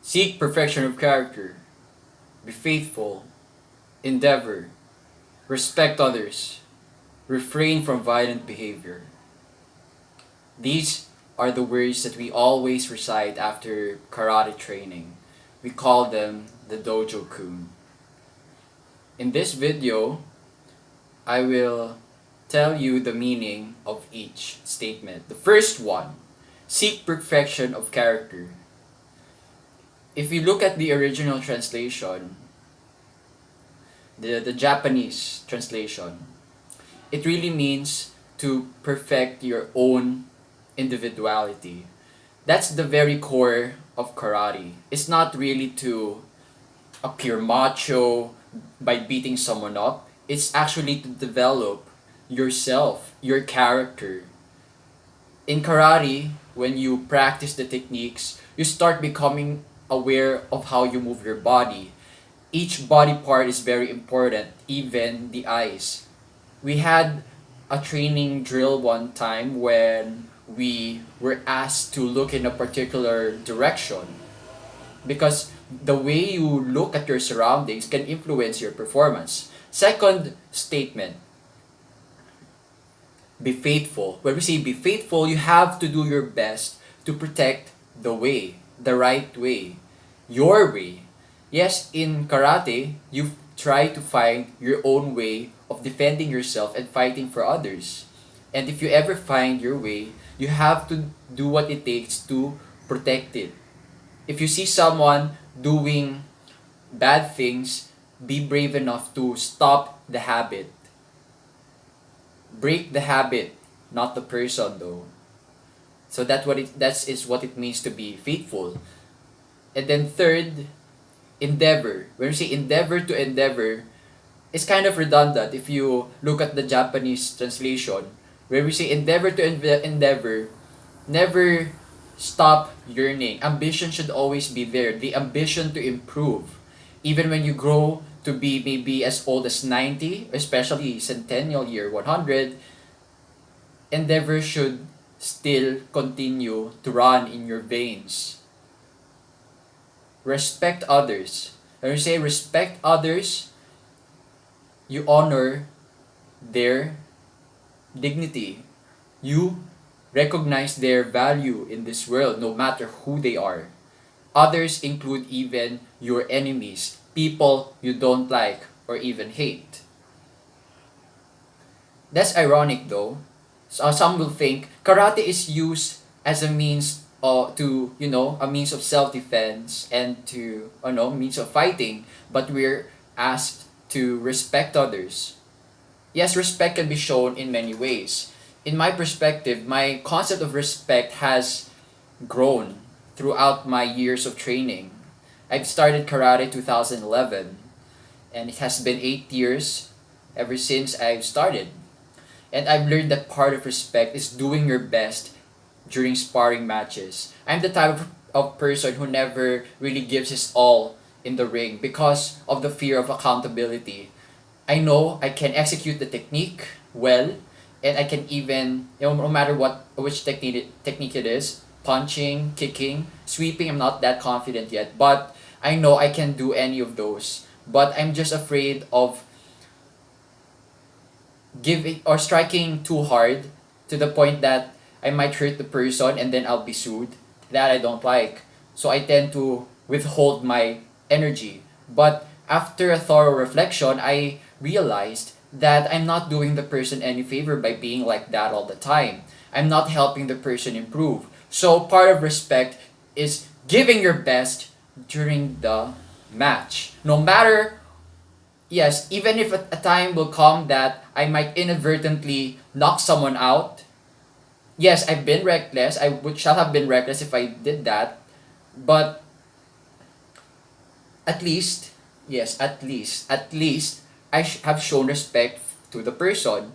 Seek perfection of character. Be faithful. Endeavor. Respect others. Refrain from violent behavior. These are the words that we always recite after karate training. We call them the dojo kun. In this video, I will tell you the meaning of each statement. The first one, seek perfection of character. If you look at the original translation, the Japanese translation, it really means to perfect your own individuality. That's the very core of karate. It's not really to appear macho by beating someone up. It's actually to develop yourself, your character. In karate, when you practice the techniques, you start becoming aware of how you move your body. Each body part is very important, even the eyes. We had a training drill one time when we were asked to look in a particular direction because the way you look at your surroundings can influence your performance. Second statement, be faithful. When we say be faithful, you have to do your best to protect the way, the right way, your way. Yes, in karate, you try to find your own way of defending yourself and fighting for others. And if you ever find your way, you have to do what it takes to protect it. If you see someone doing bad things, be brave enough to stop the habit. Break the habit, not the person though. So that is what it means to be faithful. And then third, endeavor. When you say endeavor to endeavor, it's kind of redundant if you look at the Japanese translation. Where we say endeavor to endeavor, never stop yearning. Ambition should always be there. The ambition to improve. Even when you grow to be maybe as old as 90, especially centennial year 100, endeavor should still continue to run in your veins. Respect others. When you say respect others, you honor their dignity. You recognize their value in this world, no matter who they are. Others include even your enemies, people you don't like or even hate. That's ironic though. So some will think karate is used as a means to a means of self-defense and to means of fighting, but we're asked to respect others. Yes, respect can be shown in many ways. In my perspective, my concept of respect has grown throughout my years of training. I started karate 2011 and it has been 8 years ever since I've started. And I've learned that part of respect is doing your best during sparring matches. I'm the type of person who never really gives his all in the ring because of the fear of accountability. I know I can execute the technique well, and I can even, no matter which technique it is, punching, kicking, sweeping, I'm not that confident yet, but I know I can do any of those. But I'm just afraid of giving or striking too hard to the point that I might hurt the person and then I'll be sued. That I don't like. So I tend to withhold my energy. But after a thorough reflection, I realized that I'm not doing the person any favor by being like that all the time. I'm not helping the person improve. So part of respect is giving your best during the match. No matter, yes, even if a time will come that I might inadvertently knock someone out. Yes, I've been reckless. Shall have been reckless if I did that. But at least, yes, at least have shown respect to the person.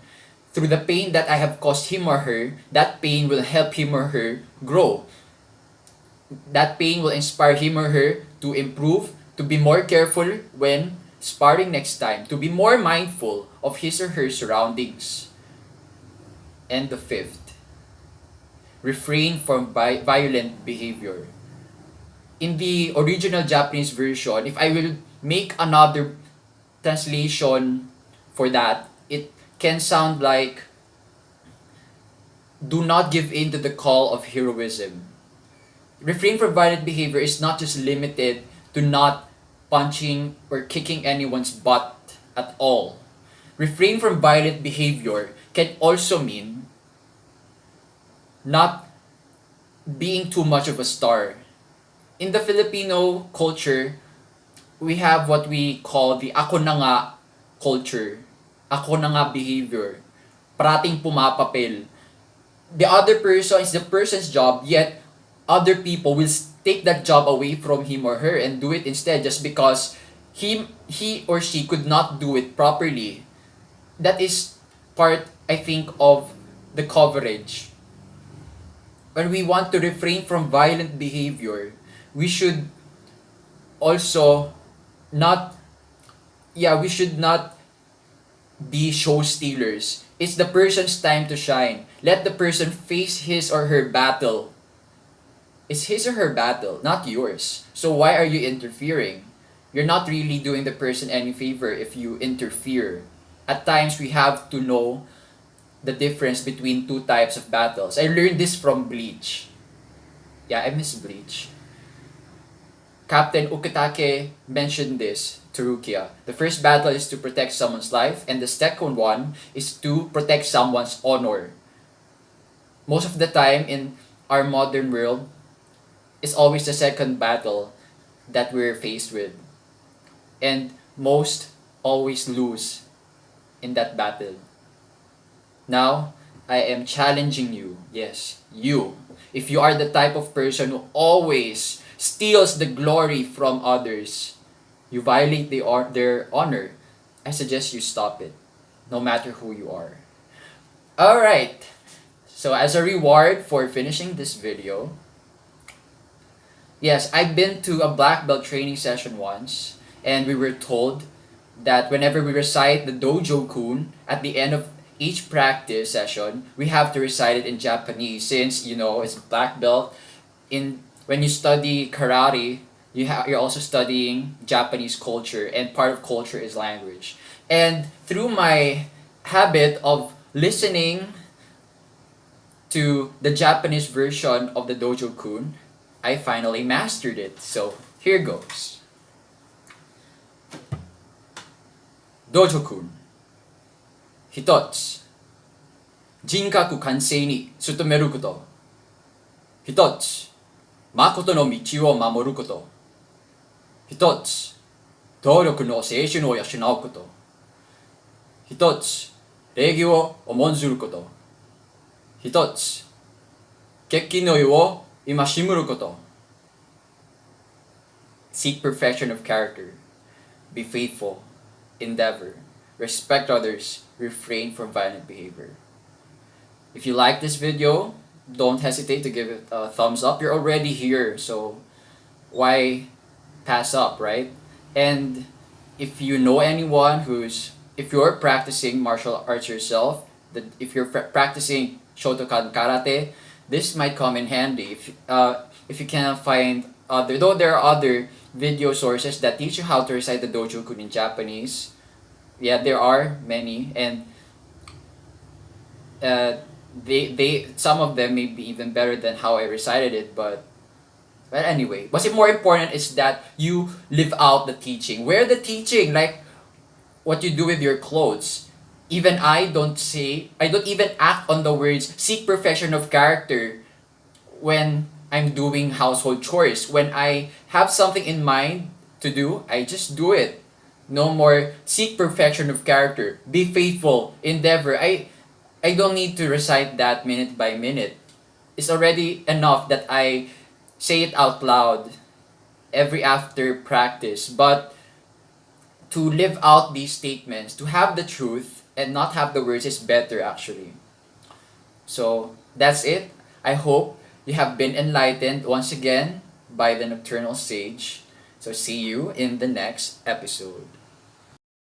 Through the pain that I have caused him or her, that pain will help him or her grow. That pain will inspire him or her to improve, to be more careful when sparring next time, to be more mindful of his or her surroundings. And the fifth, refrain from violent behavior. in the original Japanese version, if I will make another translation for that, it can sound like, do not give in to the call of heroism. Refrain from violent behavior is not just limited to not punching or kicking anyone's butt at all. Refrain from violent behavior can also mean not being too much of a star. In the Filipino culture, we have what we call the ako na nga culture. Ako na nga behavior. Parating pumapapil. The other person is the person's job, yet other people will take that job away from him or her and do it instead just because he or she could not do it properly. That is part, I think, of the coverage. When we want to refrain from violent behavior, we should also not, we should not be show stealers. It's the person's time to shine. Let the person face his or her battle. It's his or her battle, not yours. So why are you interfering? You're not really doing the person any favor if you interfere. At times, we have to know the difference between two types of battles. I learned this from Bleach. Yeah, I miss Bleach. Captain Ukitake mentioned this to Rukia. The first battle is to protect someone's life, and the second one is to protect someone's honor. Most of the time in our modern world, it's always the second battle that we're faced with. And most always lose in that battle. Now, I am challenging you. Yes, you. If you are the type of person who always steals the glory from others, you violate their honor, I suggest you stop it, no matter who you are. Alright, so as a reward for finishing this video, yes, I've been to a black belt training session once, and we were told that whenever we recite the dojo-kun at the end of each practice session, we have to recite it in Japanese since, it's black belt. When you study karate, you're also studying Japanese culture, and part of culture is language. And through my habit of listening to the Japanese version of the dojo-kun, I finally mastered it. So here goes. Dojo-kun. Hitotsu. Jinkaku kansei ni tsutomeru koto. Hitotsu. Makoto no michi wo mamoru koto. Hitotsu. Doryoku no seishin wo yashinau koto. Hitotsu. Reigi wo omonzuru koto. Hitotsu. Kekki no yu wo imashimuru koto. Seek perfection of character. Be faithful. Endeavor. Respect others. Refrain from violent behavior. If you like this video, don't hesitate to give it a thumbs up. You're already here, so why pass up, right? And if you know anyone if you're practicing martial arts yourself, if you're practicing Shotokan karate, this might come in handy. If you cannot find though there are other video sources that teach you how to recite the dojo-kun in Japanese. Yeah, there are many, and they some of them may be even better than how I recited it, but anyway, what's more important is that you live out the teaching. Wear the teaching, like what you do with your clothes. Even I don't even act on the words seek perfection of character when I'm doing household chores. When I have something in mind to do, I just do it. No more seek perfection of character. Be faithful. Endeavor. I don't need to recite that minute by minute. It's already enough that I say it out loud every after practice. But to live out these statements, to have the truth and not have the words is better actually. So that's it. I hope you have been enlightened once again by the Nocturnal Sage. So see you in the next episode.